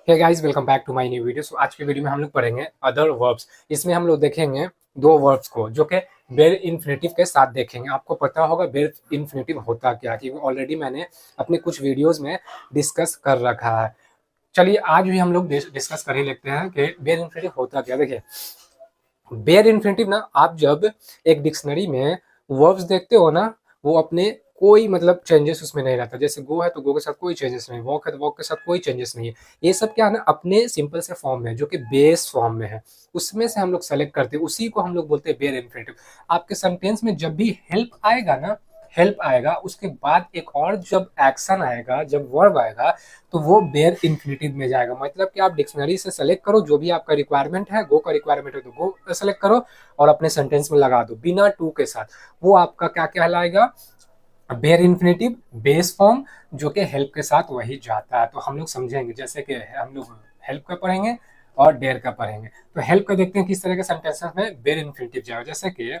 Hey guys, welcome back to my new video. So आज के video में हम लोग पढ़ेंगे अदर वर्ब्स। इसमें हम लोग देखेंगे दो वर्ब्स को जो कि बेर इन्फिनेटिव के साथ देखेंगे। आपको पता होगा बेर इन्फिनेटिव होता क्या, क्योंकि ऑलरेडी मैंने अपने कुछ वीडियोस में डिस्कस कर रखा है। चलिए आज भी हम लोग डिस्कस कर ही लेते हैं कि बेर इन्फिनेटिव होता क्या। देखिए, बेयर इन्फिनेटिव ना, आप जब एक डिक्शनरी में वर्ब्स देखते हो ना, वो अपने कोई मतलब चेंजेस उसमें नहीं रहता। जैसे गो है तो गो के साथ कोई चेंजेस नहीं, वॉक है तो वॉक के साथ कोई चेंजेस नहीं है। ये सब क्या है ना, अपने सिंपल से फॉर्म में है जो कि बेस फॉर्म में है, उसमें से हम लोग सेलेक्ट करते हैं, उसी को हम लोग बोलते हैं बेयर इन्फिनेटिव। आपके सेंटेंस में जब भी हेल्प आएगा ना, हेल्प आएगा उसके बाद एक और जब एक्शन आएगा, जब वर्ब आएगा, तो वो बेयर इन्फिनेटिव में जाएगा। मतलब कि आप डिक्शनरी से सेलेक्ट करो जो भी आपका रिक्वायरमेंट है, गो का रिक्वायरमेंट है तो गो सेलेक्ट करो और अपने सेंटेंस में लगा दो बिना टू के साथ। वो आपका क्या कहलाएगा? बेयर इन्फिनेटिव बेस फॉर्म, जो कि हेल्प के साथ वही जाता है। तो हम लोग समझेंगे, जैसे कि हम लोग हेल्प का पढ़ेंगे और डेयर का पढ़ेंगे। तो हेल्प का देखते हैं किस तरह के सेंटेंसेस में बेयर इन्फिनेटिव जाएगा। जैसे कि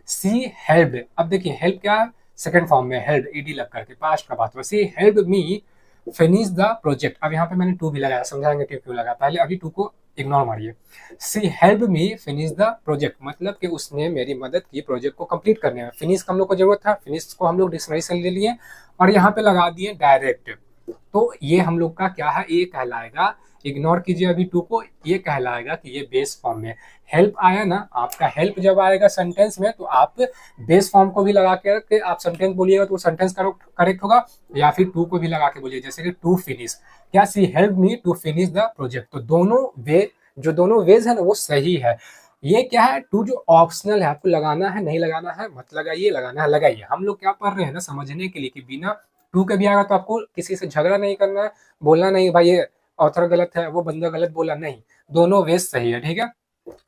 सी हेल्प। अब देखिए हेल्प क्या, सेकंड फॉर्म में हेल्प ईडी लग करके पास्ट का बात हुआ। She help me finish the project. अब यहाँ पे मैंने टू भी लगाया, समझाएंगे क्यों क्यों लगा। पहले अभी टू को इग्नोर मारिए। She help me finish the project, मतलब कि उसने मेरी मदद की प्रोजेक्ट को कंप्लीट करने में। फिनिश का हम लोग को जरूरत था, फिनिश को हम लोग डिक्शनरी से ले लिए और यहाँ पे लगा दिए डायरेक्ट। तो ये हम लोग का क्या है, ये कहलाएगा, इग्नोर कीजिए अभी टू को, ये कहलाएगा कि ये बेस फॉर्म में। हेल्प आया ना आपका, हेल्प जब आएगा सेंटेंस में तो आप बेस फॉर्म को भी लगा के आप सेंटेंस बोलिएगा तो सेंटेंस करेक्ट होगा, या फिर टू को भी लगा के बोलिए, जैसे कि टू फिनिश। क्या, she help me to finish the project. तो दोनों वे, जो दोनों वेज है ना वो सही है। ये क्या है, टू जो ऑप्शनल है, आपको लगाना है नहीं लगाना है मत लगाइए, लगाना है लगाइए। हम लोग क्या पढ़ रहे हैं ना, समझने के लिए कि बिना टू के भी आएगा तो आपको किसी से झगड़ा नहीं करना है, बोलना नहीं भाई ये ऑथर गलत है, वो बंदा गलत बोला, नहीं, दोनों वेज सही है। ठीक है,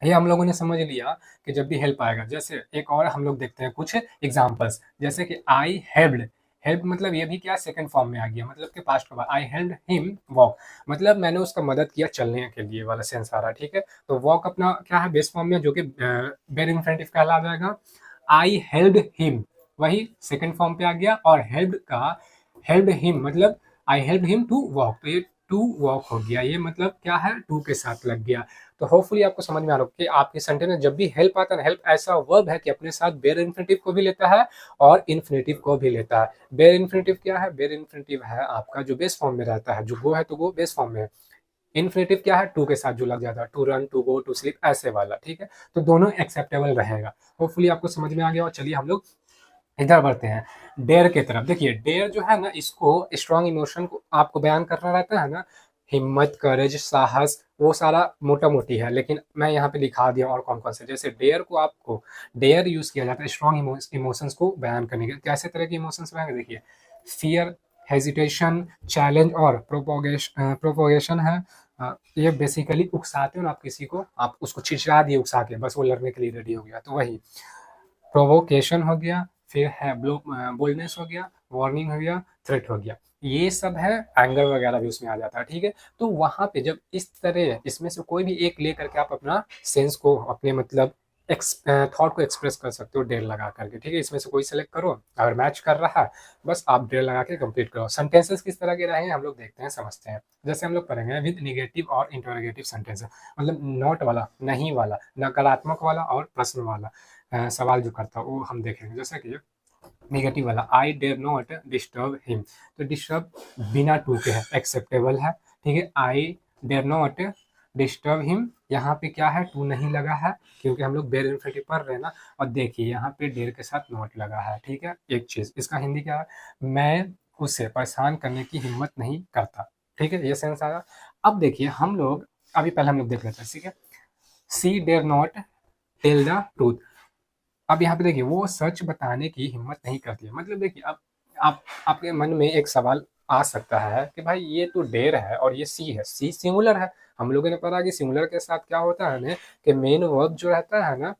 ये हम लोगों ने समझ लिया कि जब भी हेल्प आएगा। जैसे एक और हम लोग देखते हैं कुछ एग्जांपल्स, जैसे कि आई हेल्प्ड। हेल्प मतलब ये भी क्या, सेकंड फॉर्म में आ गया, मतलब कि पास्ट का, आई हेल्प्ड हिम वॉक, मतलब मैंने उसका मदद किया चलने के लिए वाला सेंस आ रहा है। ठीक है, तो वॉक अपना क्या है, बेस फॉर्म में, जो कि बेर इन्फिनेटिव कहला जाएगा। आई हेल्प्ड हिम, वही सेकंड फॉर्म पे आ गया। और हेल्प का, हेल्प्ड हिम मतलब I helped him to walk, तो ये टू वॉक हो गया, ये मतलब क्या है, टू के साथ लग गया। तो होपफुली आपको समझ में आ रहा हो कि आपके सेंटेंस में जब भी हेल्प आता है ना, हेल्प ऐसा वर्ब है कि अपने साथ बेयर इन्फिनेटिव को भी लेता है और इन्फिनेटिव को भी लेता है। बेयर इन्फिनेटिव क्या है, बेयर इन्फिनेटिव है आपका जो बेस फॉर्म में रहता है, जो गो है तो गो बेस फॉर्म में है। इन्फिनेटिव क्या है, टू के साथ जो लग जाता है, to run, to go, to sleep, ऐसे वाला। ठीक है, तो दोनों एक्सेप्टेबल रहेगा। होपफुली आपको समझ में आ गया। और चलिए हम लोग इधर बढ़ते हैं डेयर की तरफ। देखिए डेयर जो है ना, इसको स्ट्रॉन्ग इमोशन को आपको बयान करना रहता है ना, हिम्मत, करेज, साहस, वो सारा मोटा मोटी है, लेकिन मैं यहाँ पे लिखा दिया और कौन कौन से। जैसे डेयर को आपको, डेयर यूज किया जाता है स्ट्रॉन्ग इमोशंस को बयान करने के। कैसे तरह के इमोशंस बयान, देखिए फियर, हेजिटेशन, चैलेंज और प्रोपोगेशन है। ये बेसिकली उकसाते हो ना आप किसी को, आप उसको चिढ़ा दिए उकसा के, बस वो लड़ने के लिए रेडी हो गया, तो वही प्रोवोकेशन हो गया। फिर है बोल्डनेस हो गया, वार्निंग हो गया, थ्रेट हो गया, ये सब है। एंगर वगैरह भी उसमें आ जाता है। ठीक है, तो वहां पे जब इस तरह इसमें से कोई भी एक ले करके आप अपना सेंस को, अपने मतलब थॉट को एक्सप्रेस कर सकते हो डेर लगा करके। ठीक है, इसमें से कोई सेलेक्ट करो, अगर मैच कर रहा है बस आप डेर लगा के कंप्लीट करो। सेंटेंसेस किस तरह के रहे हम लोग देखते हैं, समझते हैं। जैसे हम लोग पढ़ेंगे विद निगेटिव और इंटरोगेटिव सेंटेंस, मतलब नॉट वाला, नहीं वाला, नकारात्मक वाला और प्रश्न वाला सवाल जो करता है वो हम देखेंगे। जैसे कि नेगेटिव वाला, I dare not disturb him, तो डिस्टर्ब बिना टू के है, एक्सेप्टेबल है। ठीक है, I dare not disturb him, यहाँ पे क्या है, टू नहीं लगा है क्योंकि हम लोग बेयर इन्फिनेटिव पढ़ रहे हैं ना। और देखिए यहाँ पे डेयर के साथ नॉट लगा है। ठीक है, एक चीज इसका हिंदी क्या है, मैं उसे परेशान करने की हिम्मत नहीं करता। ठीक है, ये सेंस आया। अब देखिए हम लोग, अभी पहले हम लोग देख लेते हैं। ठीक है, she dare not tell the truth. अब यहाँ पे देखिए वो सच बताने की हिम्मत नहीं करती है। मतलब देखिए अब आप, आपके मन में एक सवाल आ सकता है कि भाई ये तो डेर है और ये सी है, सी सिंगुलर है। हम लोगों ने पढ़ा कि सिंगुलर के साथ क्या होता है ना, कि मेन वर्ब जो रहता है ना,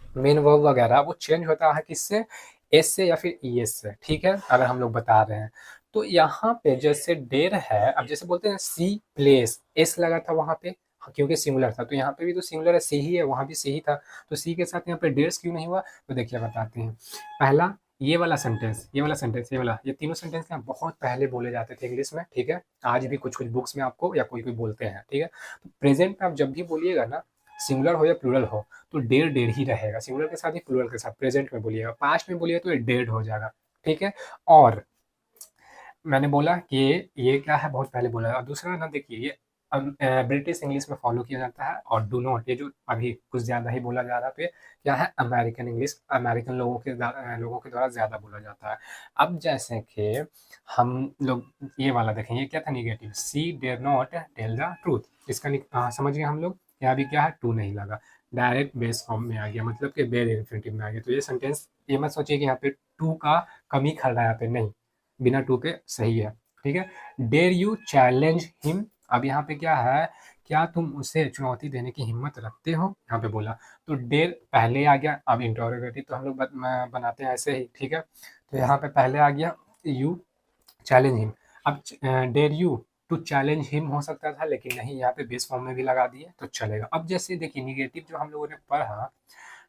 मेन वर्ब वगैरह वो चेंज होता है किससे, एस से या फिर ई एस से। ठीक है, अगर हम लोग बता रहे हैं तो यहाँ पे जैसे डेर है, अब जैसे बोलते हैं सी प्लेस, एस लगा था वहां पे क्योंकि सिंगुलर था, तो यहाँ पे भी तो सिंगुलर है, सी ही है, वहां भी सी ही था, तो सी के साथ यहाँ पे डेर्स क्यों नहीं हुआ। तो देखिए बताते हैं। पहला, ये वाला सेंटेंस, ये वाला सेंटेंस, ये वाला, ये तीनों सेंटेंस ना बहुत पहले बोले जाते थे इंग्लिश में, ठीक है। आज भी कुछ कुछ बुक्स में आपको या कोई कोई बोलते हैं, ठीक है। तो प्रेजेंट में आप जब भी बोलिएगा ना, सिंगुलर हो या प्लूरल हो, तो डेड डेड ही रहेगा, सिंगुलर के साथ ही प्लूरल के साथ। प्रेजेंट में बोलिएगा, पास्ट में बोलिएगा तो ये डेड हो जाएगा, ठीक है। और मैंने बोला कि ये क्या है, बहुत पहले बोला। और दूसरा ना देखिए, ये ब्रिटिश इंग्लिश में फॉलो किया जाता है। और डू नॉट, ये जो अभी कुछ ज़्यादा ही बोला जा रहा है, तो ये क्या है, अमेरिकन इंग्लिश, अमेरिकन लोगों के द्वारा ज़्यादा बोला जाता है। अब जैसे कि हम लोग ये वाला देखें, ये क्या था, negative, she dare not tell the truth. इसका समझ गए हम लोग, यहाँ भी क्या है, टू नहीं लगा, डायरेक्ट बेस फॉर्म में आ गया, मतलब कि बेर इन्फिनिटिव में आ गया। तो ये सेंटेंस, ये मत सोचिए कि यहाँ पे टू का कमी खड़ रहा है, यहाँ पे नहीं, बिना टू के सही है, ठीक है। डेयर यू चैलेंज हिम, अब यहाँ पे क्या है, क्या तुम उसे चुनौती देने की हिम्मत रखते हो, यहाँ पे बोला। तो डेयर पहले आ गया, अब इंटरोगेटिव तो हम लोग बनाते हैं ऐसे ही, ठीक है। तो यहाँ पे पहले आ गया यू चैलेंज हिम। अब dare you to challenge him हो सकता था, लेकिन नहीं, यहाँ पे बेस फॉर्म में भी लगा दिए तो चलेगा। अब जैसे देखिए निगेटिव जो हम लोगों ने पढ़ा,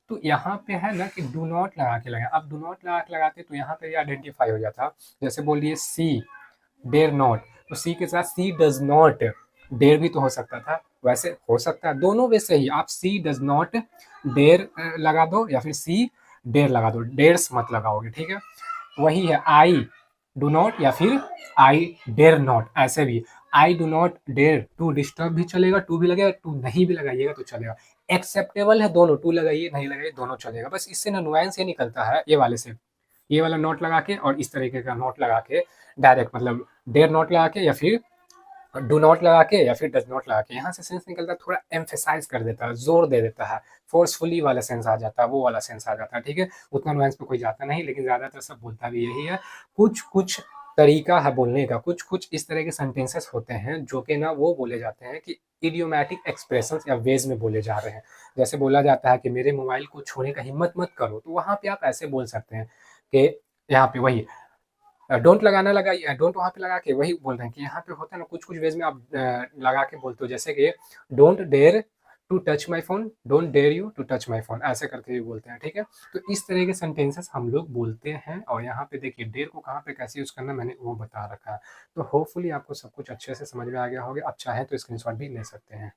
तो यहाँ पे है ना कि डू नॉट लगा के लगा, अब डू नॉट लगा के लगाते तो यहाँ पे आइडेंटिफाई हो जाता। जैसे बोलिए सी डेयर नॉट, तो सी के साथ सी डज नॉट, डेयर भी तो हो सकता था, वैसे हो सकता है दोनों वे सही। आप सी डज नॉट डेयर लगा दो, या फिर सी डेयर लगा दो, डेयर्स मत लगाओगे, ठीक है। वही है आई डू नॉट या फिर आई डेयर नॉट, ऐसे भी I do not dare to disturb भी चलेगा, टू भी लगेगा, टू नहीं भी लगाइएगा तो चलेगा, एक्सेप्टेबल है दोनों, टू लगाइए नहीं लगाइए दोनों चलेगा। बस इससे ना नुआंस ये निकलता है, ये वाले से, ये वाला नोट लगा के और इस तरीके का नोट लगा के, डायरेक्ट मतलब डेयर नोट लगा के या फिर डू नॉट लगा के या फिर डज नॉट लगा के, यहाँ से सेंस निकलता है, थोड़ा एम्फेसाइज कर देता है, जोर दे देता है, फोर्सफुली वाला सेंस आ जाता है, वो वाला सेंस आ जाता है, ठीक है। उतना नुआंस पे कोई जाता नहीं, लेकिन ज्यादातर सब बोलता भी यही है। कुछ कुछ तरीका है बोलने का, कुछ कुछ इस तरह के सेंटेंसेस होते हैं जो कि ना वो बोले जाते हैं कि इडियोमैटिक एक्सप्रेशंस या वेज में बोले जा रहे हैं। जैसे बोला जाता है कि मेरे मोबाइल को छूने का हिम्मत मत करो, तो वहां पे आप ऐसे बोल सकते हैं कि यहाँ पे वही डोंट लगाना लगाइए, डोंट वहाँ पे लगा के वही बोल रहे हैं कि यहाँ पे होता है ना, कुछ कुछ वेज में आप लगा के बोलते हो, जैसे कि don't dare to touch my phone, don't dare you to touch my phone, ऐसे करके भी बोलते हैं, ठीक है। तो इस तरह के सेंटेंसेस हम लोग बोलते हैं। और यहाँ पे देखिए डेयर को कहाँ पे कैसे यूज करना मैंने वो बता रखा है। तो होपफुली आपको सब कुछ अच्छे से समझ में आ गया होगा, आप चाहें तो स्क्रीनशॉट भी ले सकते हैं।